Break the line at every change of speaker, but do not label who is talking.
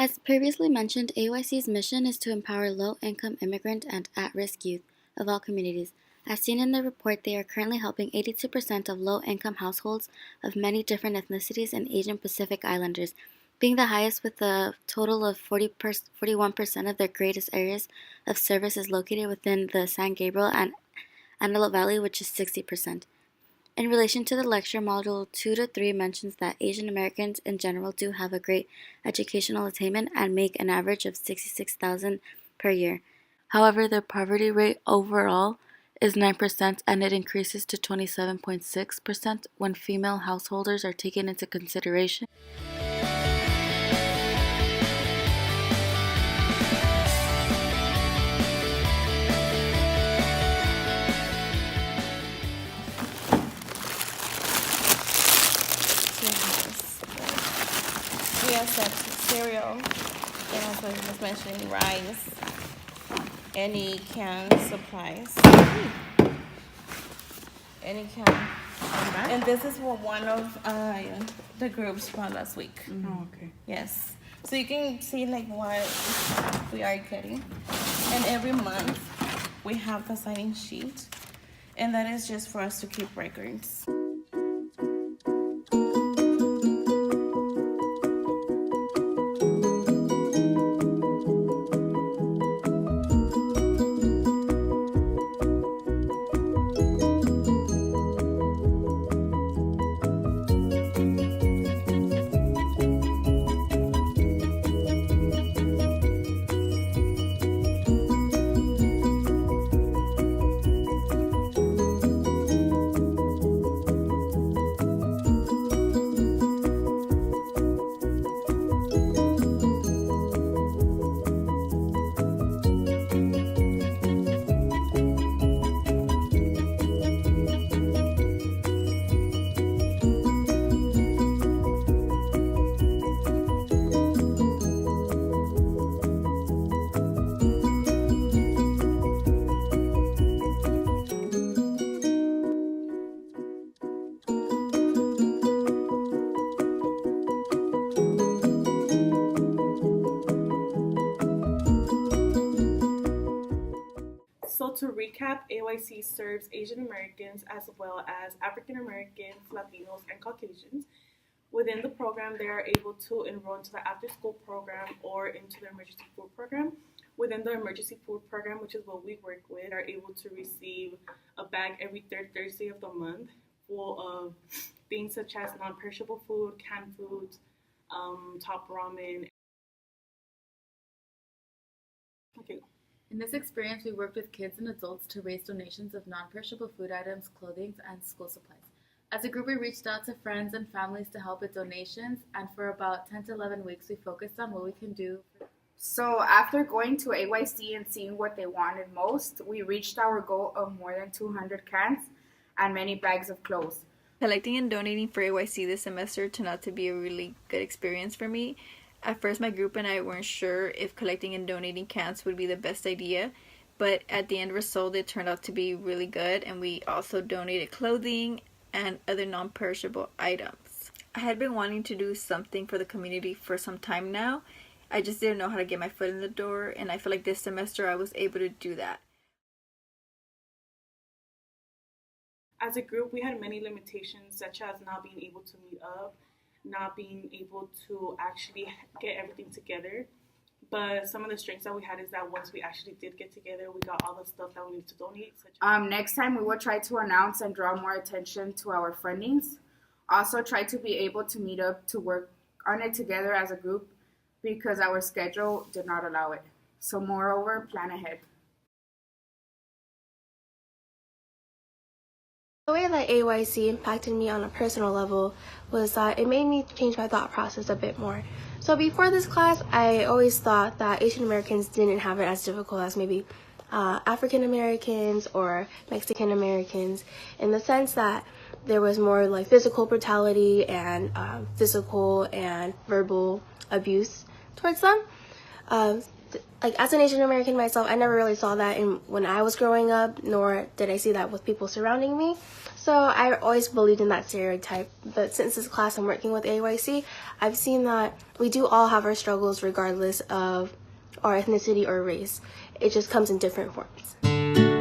As previously mentioned, AYC's mission is to empower low-income immigrant and at-risk youth of all communities. As seen in the report, they are currently helping 82% of low-income households of many different ethnicities and Asian Pacific Islanders, being the highest with a total of 41% of their greatest areas of service is located within the San Gabriel and Antelope Valley, which is 60%. In relation to the lecture, Module 2 to 3 mentions that Asian Americans in general do have a great educational attainment and make an average of $66,000 per year. However, their poverty rate overall is 9% and it increases to 27.6% when female householders are taken into consideration.
We accept cereal, and as I was mentioning, rice, any canned supplies, any canned. And this is what one of the groups brought last week.
Oh, okay.
Yes. So you can see like what we are getting. And every month we have the signing sheet. And that is just for us to keep records.
So to recap, AYC serves Asian Americans as well as African Americans, Latinos, and Caucasians. Within the program, they are able to enroll into the after-school program or into the emergency food program. Within the emergency food program, which is what we work with, are able to receive a bag every third Thursday of the month full of things such as non-perishable food, canned foods, top ramen. Okay.
In this experience, we worked with kids and adults to raise donations of non-perishable food items, clothing, and school supplies. As a group, we reached out to friends and families to help with donations, and for about 10 to 11 weeks, we focused on what we can do.
So after going to AYC and seeing what they wanted most, we reached our goal of more than 200 cans and many bags of clothes.
Collecting and donating for AYC this semester turned out to be a really good experience for me. At first, my group and I weren't sure if collecting and donating cans would be the best idea, but at the end result, it turned out to be really good, and we also donated clothing and other non-perishable items. I had been wanting to do something for the community for some time now. I just didn't know how to get my foot in the door, and I feel like this semester I was able to do that.
As a group, we had many limitations, such as not being able to meet up, not being able to actually get everything together. But some of the strengths that we had is that once we actually did get together, we got all the stuff that we needed to donate.
Next time, we will try to announce and draw more attention to our fundings. Also, try to be able to meet up to work on it together as a group because our schedule did not allow it. So moreover, plan ahead.
The way that AYC impacted me on a personal level was that it made me change my thought process a bit more. So before this class, I always thought that Asian Americans didn't have it as difficult as maybe African Americans or Mexican Americans, in the sense that there was more like physical brutality and physical and verbal abuse towards them. Like as an Asian American myself, I never really saw that when I was growing up, nor did I see that with people surrounding me. So I always believed in that stereotype, but since this class I'm working with AYC, I've seen that we do all have our struggles regardless of our ethnicity or race. It just comes in different forms.